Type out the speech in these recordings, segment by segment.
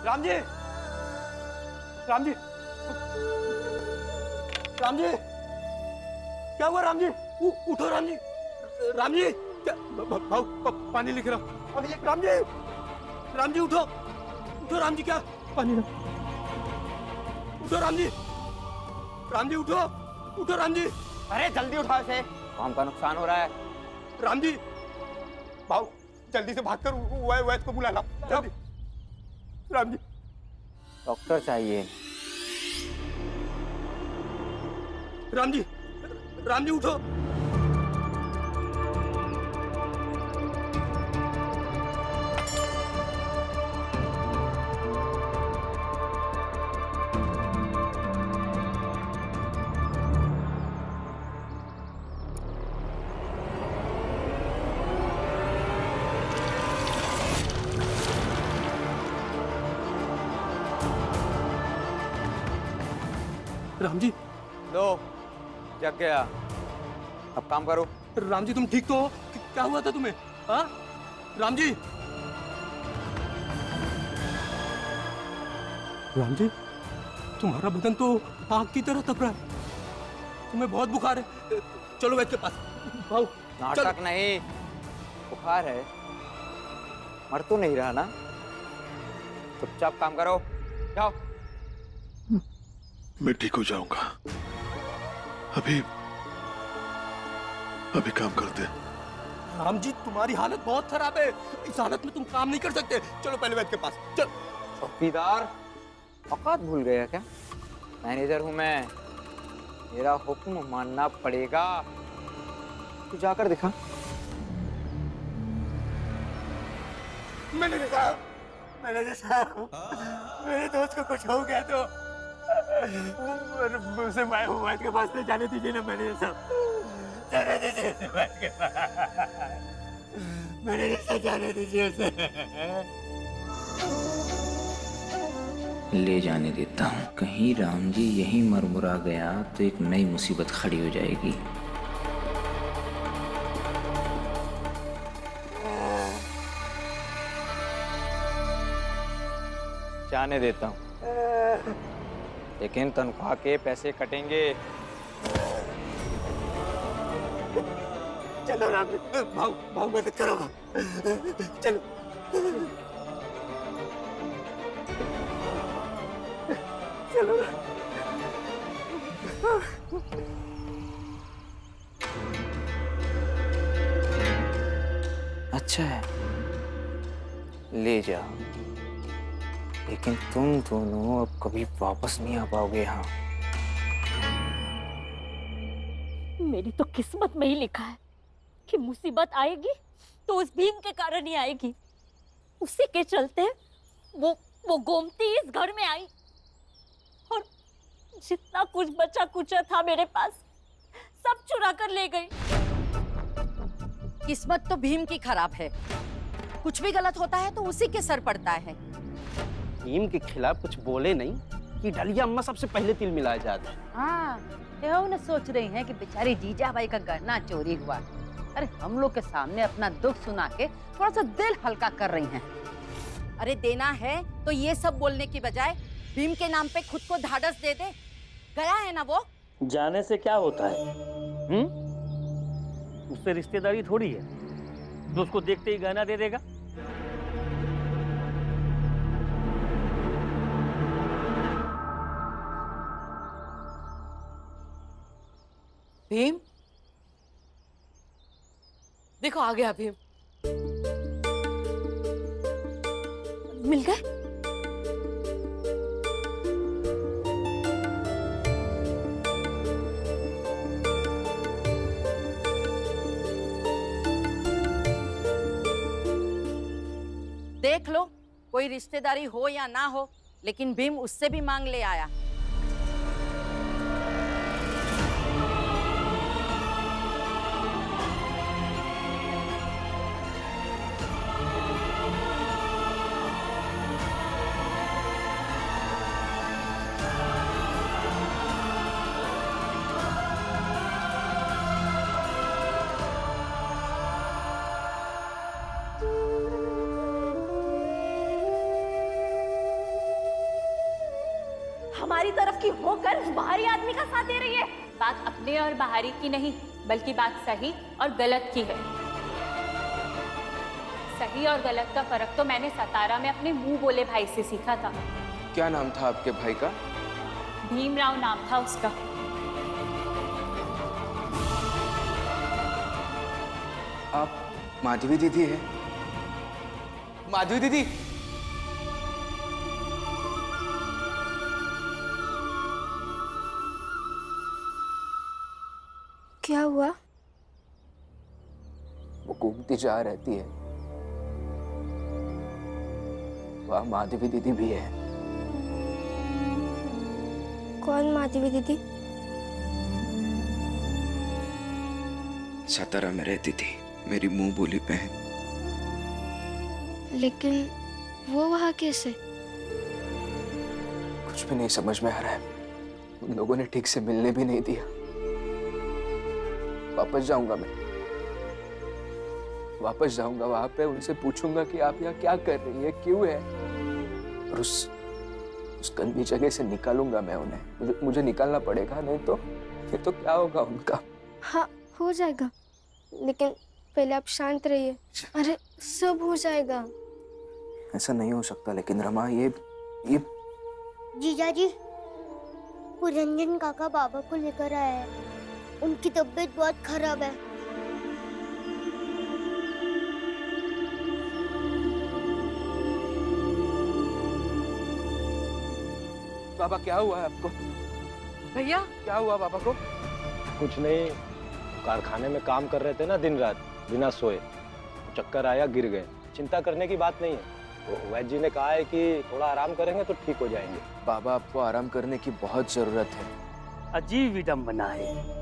राम जी, राम जी, राम जी, क्या हुआ राम जी? उठो राम जी, राम जी, क्या भाव पानी लिख रहा हूँ। राम जी, राम जी उठो, उठो राम जी, क्या पानी लो, उठो राम जी, राम जी उठो, उठो राम जी। अरे जल्दी उठाओ इसे, काम का नुकसान हो रहा है। राम जी, भाव जल्दी से भागकर वैद को बुला ला, जल्दी। राम जी, डॉक्टर चाहिए। राम जी, राम जी उठो। राम जी, लो, जग गया। अब काम करो। राम जी तुम ठीक तो हो? क्या हुआ था तुम्हें? हाँ राम जी, राम जी तुम्हारा बदन तो आग की तरह तप रहा है, तुम्हें बहुत बुखार है, चलो वैद्य के पास। भाऊ नाटक नहीं, बुखार है, मर तो नहीं रहा ना? चुपचाप काम करो, जाओ। मैं ठीक हो जाऊंगा, अभी अभी काम करते हैं। राम जी तुम्हारी हालत बहुत खराब है, इस हालत में तुम काम नहीं कर सकते, चलो पहले वैद्य के पास चल। चौकीदार औकात भूल गया क्या? मैनेजर हूं मैं, मेरा हुक्म मानना पड़ेगा। तू जाकर दिखा। मैनेजर साहब, मैनेजर साहब, मेरे दोस्त को कुछ हो गया तो उसे मैं वैद्य के पास ले जाने दीजिए ना मैनेजर साहब, जाने दीजिए उसे वैद्य के पास, मैनेजर साहब जाने दीजिए उसे। ले जाने देता हूँ, कहीं राम जी यहीं मरमुरा गया तो एक नई मुसीबत खड़ी हो जाएगी। जाने देता हूँ, लेकिन तनख्वाह के पैसे कटेंगे। चलो राम जी, भाऊ भाऊ मदद करो, चलो चलो। अच्छा है, ले जाओ, लेकिन तुम दोनों अब कभी वापस नहीं आ पाओगे यहाँ। मेरी तो किस्मत में ही लिखा है कि मुसीबत आएगी तो उस भीम के कारण ही आएगी। उसी के चलते वो गोमती इस घर में आई और जितना कुछ बचा कुचा था मेरे पास सब चुरा कर ले गई। किस्मत तो भीम की खराब है, कुछ भी गलत होता है तो उसी के सर पड़ता है। भीम के खिलाफ कुछ बोले नहीं कि डलिया अम्मा सबसे पहले तिल मिलाया जाता है। हाँ, ये न सोच रही हैं कि बेचारी जीजाबाई का गहना चोरी हुआ। अरे हम लोग के सामने अपना दुख सुना के थोड़ा सा दिल हल्का कर रही हैं। अरे देना है तो ये सब बोलने की बजाय भीम के नाम पे खुद को ढाढ़स दे दे। गया है ना वो। जाने से क्या होता है? उससे रिश्तेदारी थोड़ी है तो उसको देखते ही गहना दे देगा। भीम, देखो आ गया भीम। मिल गए? देख लो, कोई रिश्तेदारी हो या ना हो, लेकिन भीम उससे भी मांग ले आया। हमारी तरफ की होकर उस बाहरी आदमी का साथ दे रही है। बात अपने और बाहरी की नहीं, बल्कि बात सही और गलत की है। सही और गलत का फर्क तो मैंने सतारा में अपने मुंह बोले भाई से सीखा था। क्या नाम था आपके भाई का? भीमराव नाम था उसका। आप माधवी दीदी है? माधवी दीदी, क्या हुआ? वो घूमती जा रहती है, वहाँ माधवी दीदी भी है। कौन माधवी दीदी? सतारा में रहती थी, मेरी मुंह बोली बहन। लेकिन वो वहाँ कैसे? कुछ भी नहीं समझ में आ रहा है। उन लोगों ने ठीक से मिलने भी नहीं दिया। वापस जाऊंगा मैं, वापस जाऊंगा वहां पे, उनसे पूछूंगा कि आप यहाँ क्या कर रही है, क्यों है, और उस गंदी जगह से निकालूंगा मैं उन्हें। मुझे निकालना पड़ेगा, नहीं तो क्या होगा उनका। हाँ, हो जाएगा, लेकिन पहले आप शांत रहिए। अरे सब हो जाएगा। ऐसा नहीं हो सकता। लेकिन रमा, ये जीजा जी, पुरंजन काका बाबा को लेकर आया है। उनकी तबीयत बहुत खराब है। बाबा, क्या हुआ है आपको? भैया, क्या हुआ बाबा को? कुछ नहीं, कारखाने में काम कर रहे थे ना दिन रात बिना सोए, चक्कर आया, गिर गए। चिंता करने की बात नहीं है। तो वैद्य जी ने कहा है कि थोड़ा आराम करेंगे तो ठीक हो जाएंगे। बाबा, आपको आराम करने की बहुत जरूरत है। अजीब विडंबना है,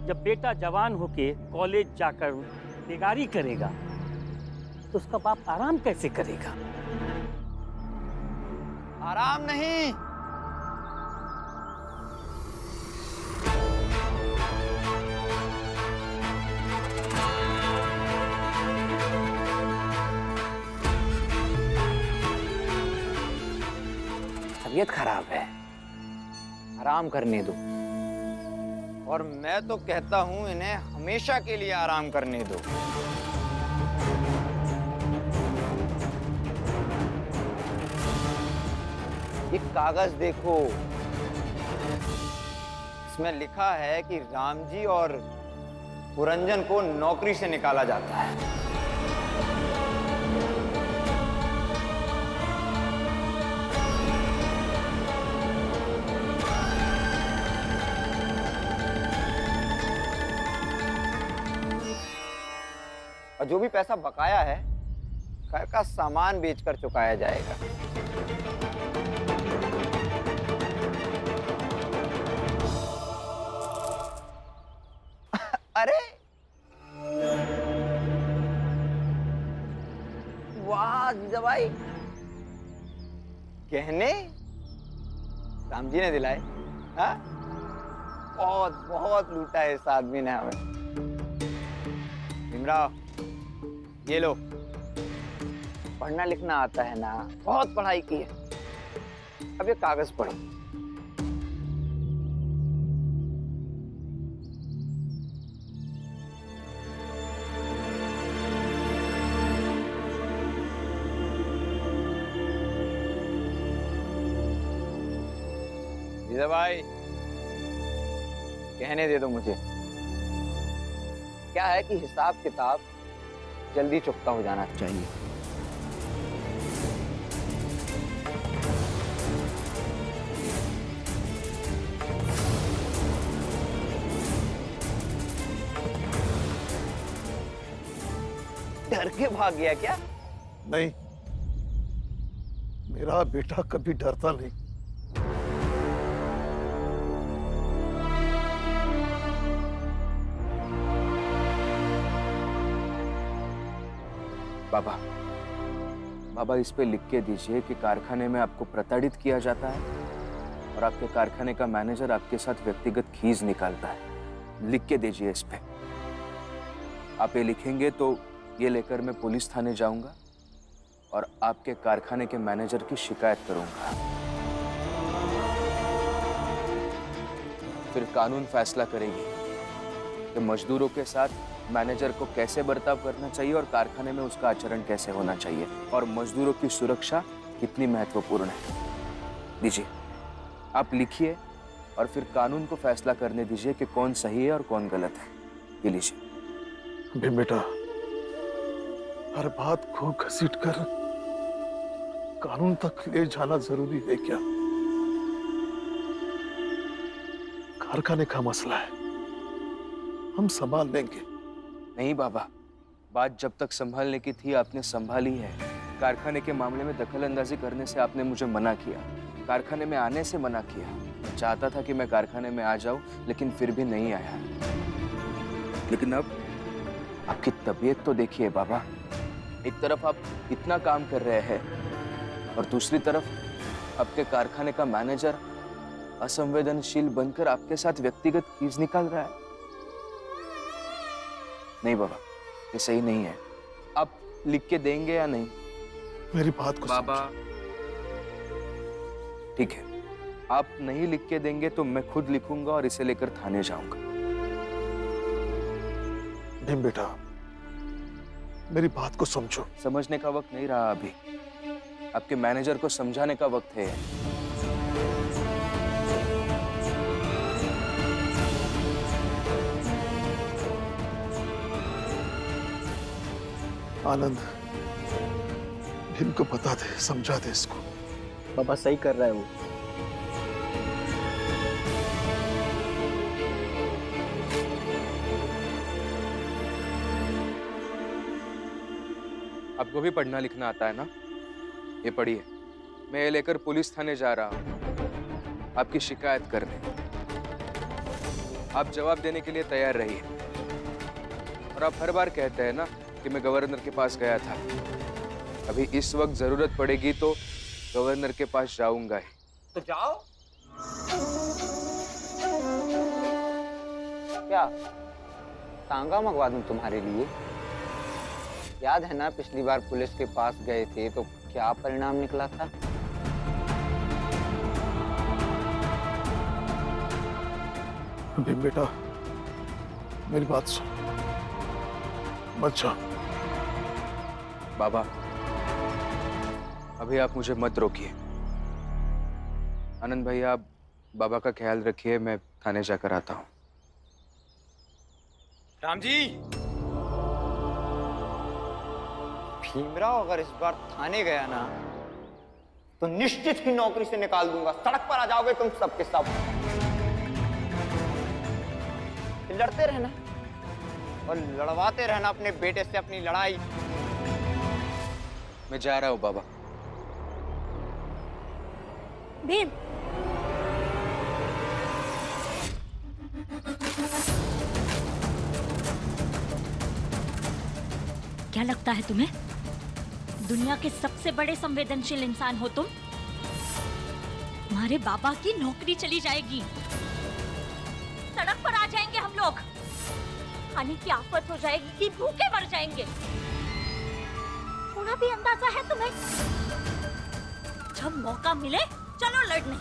जब बेटा जवान होके कॉलेज जाकर बेगारी करेगा तो उसका बाप आराम कैसे करेगा? आराम नहीं, तबीयत खराब है, आराम करने दो। और मैं तो कहता हूं इन्हें हमेशा के लिए आराम करने दो। ये कागज देखो, इसमें लिखा है कि रामजी और पुरंजन को नौकरी से निकाला जाता है। और जो भी पैसा बकाया है, घर का सामान बेचकर चुकाया जाएगा। अरे वाह जीजा भाई, गहने राम जी ने दिलाए। हाँ, बहुत बहुत लूटा है इस आदमी ने हमें। भीमराव, ये लो, पढ़ना लिखना आता है ना, बहुत पढ़ाई की है। अब ये कागज पढ़ो। जीजा भाई, कहने दे दो मुझे। क्या है कि हिसाब किताब जल्दी चुकता हो जाना चाहिए। डर के भाग गया क्या? नहीं, मेरा बेटा कभी डरता नहीं। बाबा, बाबा इस पे लिख के दीजिए कि कारखाने में आपको प्रताड़ित किया जाता है और आपके कारखाने का मैनेजर आपके साथ व्यक्तिगत खींच निकालता है। लिख के दीजिए इस पे। आप ये लिखेंगे तो ये लेकर मैं पुलिस थाने जाऊंगा और आपके कारखाने के मैनेजर की शिकायत करूंगा। फिर कानून फैसला करेगी कि मजदूरों के साथ मैनेजर को कैसे बर्ताव करना चाहिए और कारखाने में उसका आचरण कैसे होना चाहिए और मजदूरों की सुरक्षा कितनी महत्वपूर्ण है। दीजिए, आप लिखिए और फिर कानून को फैसला करने दीजिए कि कौन सही है और कौन गलत है। ये लीजिए। भीम बेटा, हर बात को घसीट कर कानून तक ले जाना जरूरी है क्या? कारखाने का मसला है, हम संभाल लेंगे। नहीं बाबा, बात जब तक संभालने की थी आपने संभाली है। कारखाने के मामले में दखल अंदाजी करने से आपने मुझे मना किया, कारखाने में आने से मना किया। मैं चाहता था कि मैं कारखाने में आ जाऊं, लेकिन फिर भी नहीं आया। लेकिन अब आपकी तबीयत तो देखिए बाबा, एक तरफ आप इतना काम कर रहे हैं और दूसरी तरफ आपके कारखाने का मैनेजर असंवेदनशील बनकर आपके साथ व्यक्तिगत खींच निकाल रहा है। नहीं बाबा, ये सही नहीं है। आप लिख के देंगे या नहीं? मेरी बात को बाबा ठीक है, आप नहीं लिख के देंगे तो मैं खुद लिखूंगा और इसे लेकर थाने जाऊंगा। भीम बेटा, मेरी बात को समझो। समझने का वक्त नहीं रहा अभी, आपके मैनेजर को समझाने का वक्त है। आनंद, भीम को बता दे, समझा दे इसको। पापा सही कर रहा है वो। आपको भी पढ़ना लिखना आता है ना? ये पढ़िए। मैं ये लेकर पुलिस थाने जा रहा हूँ आपकी शिकायत करने। आप जवाब देने के लिए तैयार रहिए। और आप हर बार कहते हैं ना कि मैं गवर्नर के पास गया था। अभी इस वक्त जरूरत पड़ेगी तो गवर्नर के पास जाऊंगा ही। तो जाओ। क्या तांगा मंगवा दूं तुम्हारे लिए? याद है ना पिछली बार पुलिस के पास गए थे तो क्या परिणाम निकला था? भीम बेटा, मेरी बात सुन, मत जा। बाबा, अभी आप मुझे मत रोकिए। आनंद भैया, आप बाबा का ख्याल रखिए, मैं थाने जाकर आता हूँ। राम जी, भीमराव अगर इस बार थाने गया ना तो निश्चित ही नौकरी से निकाल दूंगा। सड़क पर आ जाओगे तुम सबके सब। लड़ते रहना और लड़वाते रहना अपने बेटे से अपनी लड़ाई। मैं जा रहा हूँ बाबा। भीम, क्या लगता है तुम्हें दुनिया के सबसे बड़े संवेदनशील इंसान हो तुम? तुम्हारे बाबा की नौकरी चली जाएगी, सड़क पर आ जाएंगे हम लोग, खाने की आफत हो जाएगी कि भूखे मर जाएंगे। थोड़ा भी अंदाजा है तुम्हें? जब मौका मिले चलो लड़ने।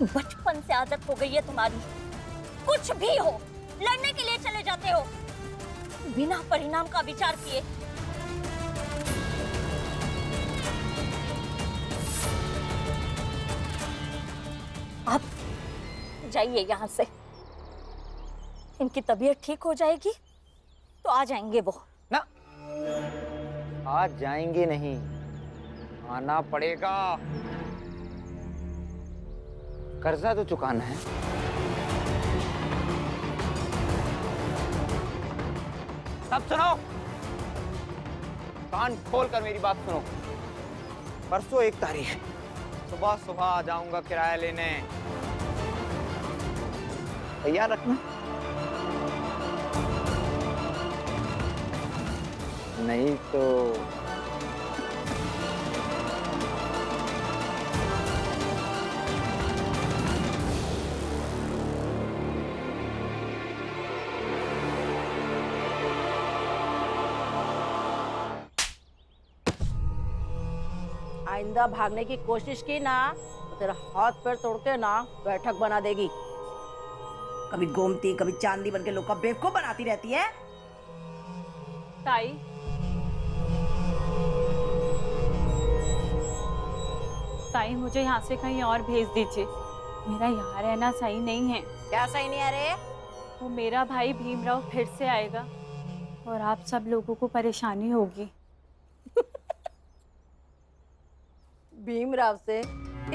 बचपन से आदत हो गई है तुम्हारी, कुछ भी हो लड़ने के लिए चले जाते हो बिना परिणाम का विचार किए। आप जाइए यहाँ से, इनकी तबीयत ठीक हो जाएगी तो आ जाएंगे वो। ना, आज जाएंगे नहीं, आना पड़ेगा। कर्जा तो चुकाना है। सब सुनो, कान खोल कर मेरी बात सुनो। परसों 1 तारीख सुबह सुबह आ जाऊंगा किराया लेने। तैयार रखना। नहीं तो आइंदा भागने की कोशिश की ना तो तेरा हाथ पैर तोड़ के ना बैठक बना देगी। कभी गोमती कभी चांदी बनके लोग का बेवकूफ बनाती रहती है। ताई, ताई मुझे यहाँ से कहीं और भेज दीजिए। मेरा यहाँ रहना सही नहीं है। क्या सही नहीं है रे? वो मेरा भाई भीमराव फिर से आएगा और आप सब लोगों को परेशानी होगी। भीमराव से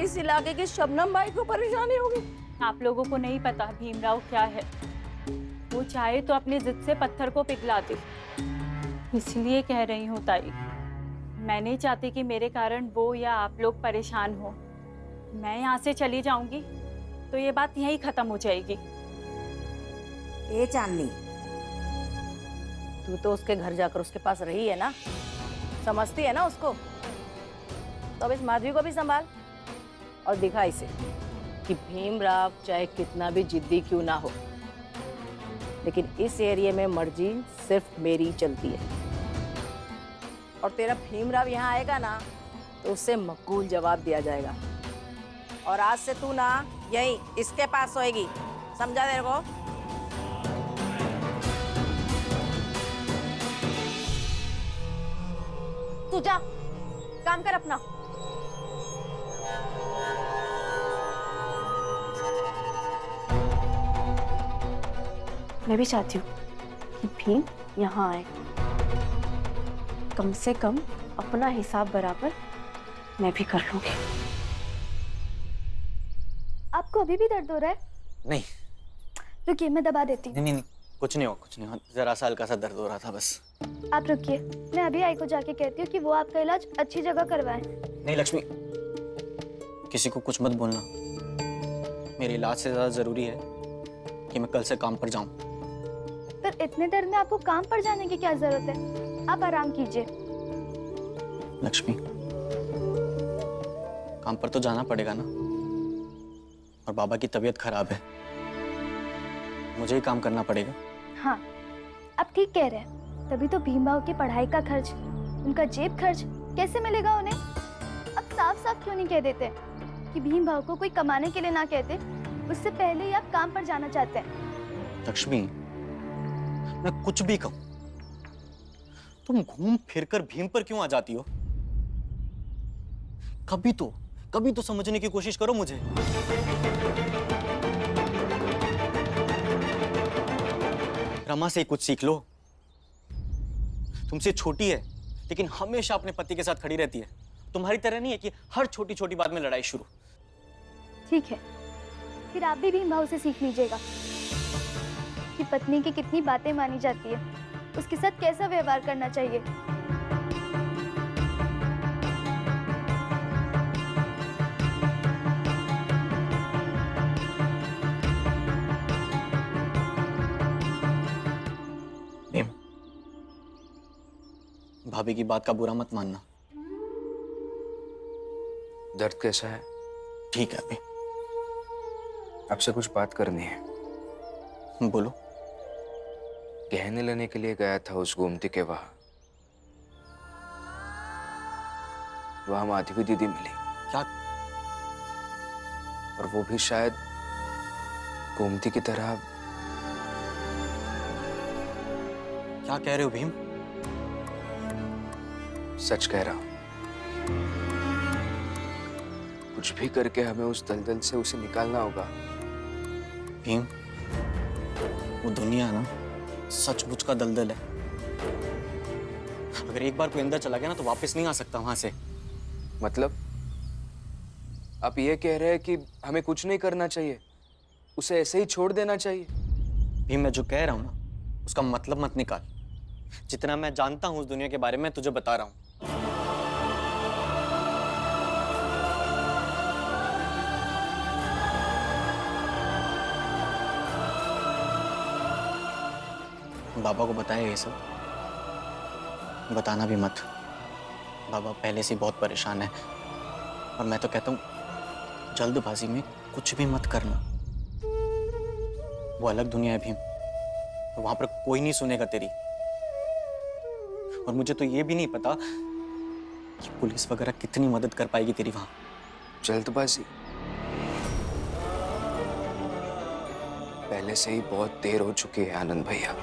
इस इलाके के शबनम भाई को परेशानी होगी? आप लोगों को नहीं पता भीमराव क्या है। वो चाहे तो अपनी जिद से पत्थर को पिघला दे। इसलिए कह रही हूँ ताई, मैं नहीं चाहती कि मेरे कारण वो या आप लोग परेशान हो। मैं यहाँ से चली जाऊंगी तो ये बात यहीं खत्म हो जाएगी। ए चांदनी, तू तो उसके घर जाकर उसके पास रही है ना, समझती है ना उसको। तो अब इस माधवी को भी संभाल और दिखा इसे कि भीमराव चाहे कितना भी जिद्दी क्यों ना हो, लेकिन इस एरिया में मर्जी सिर्फ मेरी चलती है। और तेरा भीमराव यहाँ आएगा ना तो उससे मकबूल जवाब दिया जाएगा। और आज से तू ना यही इसके पास सोएगी, समझा तेरे को? तू जा, काम कर अपना। मैं भी चाहती हूँ कि भीम यहाँ आए। कम से कम अपना हिसाब बराबर मैं भी कर लूंगी। आपको अभी भी दर्द हो रहा है? नहीं रुकिए, मैं दबा देती हूँ। नहीं, कुछ नहीं हो, जरा सा हल्का सा दर्द हो रहा था बस। आप रुकिए, मैं अभी आई को जाके कहती हूँ कि वो आपका इलाज अच्छी जगह करवाए। नहीं लक्ष्मी, किसी को कुछ मत बोलना। मेरे इलाज से ज्यादा जरूरी है कि मैं कल से काम पर जाऊं। पर इतने दर्द में आपको काम पर जाने की क्या जरूरत है? आप आराम कीजिए। लक्ष्मी, काम पर तो जाना पड़ेगा ना, और बाबा की तबीयत खराब है, मुझे ही काम करना पड़ेगा। हाँ, आप ठीक कह रहे हैं। तभी तो भीमराव की पढ़ाई का खर्च, उनका जेब खर्च कैसे मिलेगा उन्हें? अब साफ साफ क्यों नहीं कह देते कि भीमराव को कोई कमाने के लिए ना कहते, उससे पहले ही आप काम पर जाना चाहते हैं। लक्ष्मी, मैं कुछ भी कहूं, तुम घूम फिर कर भीम पर क्यों आ जाती हो? कभी तो समझने की कोशिश करो मुझे। रमा से ही कुछ सीख लो। तुमसे छोटी है लेकिन हमेशा अपने पति के साथ खड़ी रहती है। तुम्हारी तरह नहीं है कि हर छोटी छोटी बात में लड़ाई शुरू। ठीक है, फिर आप भी भीमराव से सीख लीजिएगा कि पत्नी की कितनी बातें मानी जाती है, उसके साथ कैसा व्यवहार करना चाहिए। भाभी की बात का बुरा मत मानना। दर्द कैसा है? ठीक है अभी। आपसे कुछ बात करनी है। बोलो। गहने लेने के लिए गया था उस गोमती के वहां माधवी दीदी मिली। क्या? और वो भी शायद गोमती की तरह। क्या कह रहे हो भीम? सच कह रहा हूं। कुछ भी करके हमें उस दलदल से उसे निकालना होगा। भीम, वो दुनिया ना सचमुच का दलदल है। अगर एक बार कोई अंदर चला गया ना तो वापस नहीं आ सकता वहां से। मतलब आप ये कह रहे हैं कि हमें कुछ नहीं करना चाहिए, उसे ऐसे ही छोड़ देना चाहिए? भीम, मैं जो कह रहा हूं ना उसका मतलब मत निकाल। जितना मैं जानता हूं उस दुनिया के बारे में तुझे बता रहा हूं। बाबा को बताया ये सब? बताना भी मत। बाबा पहले से बहुत परेशान है और मैं तो कहता हूं जल्दबाजी में कुछ भी मत करना। वो अलग दुनिया है भीम, वहां पर कोई नहीं सुनेगा तेरी। और मुझे तो ये भी नहीं पता कि पुलिस वगैरह कितनी मदद कर पाएगी तेरी वहां। जल्दबाजी? पहले से ही बहुत देर हो चुकी है आनंद भैया।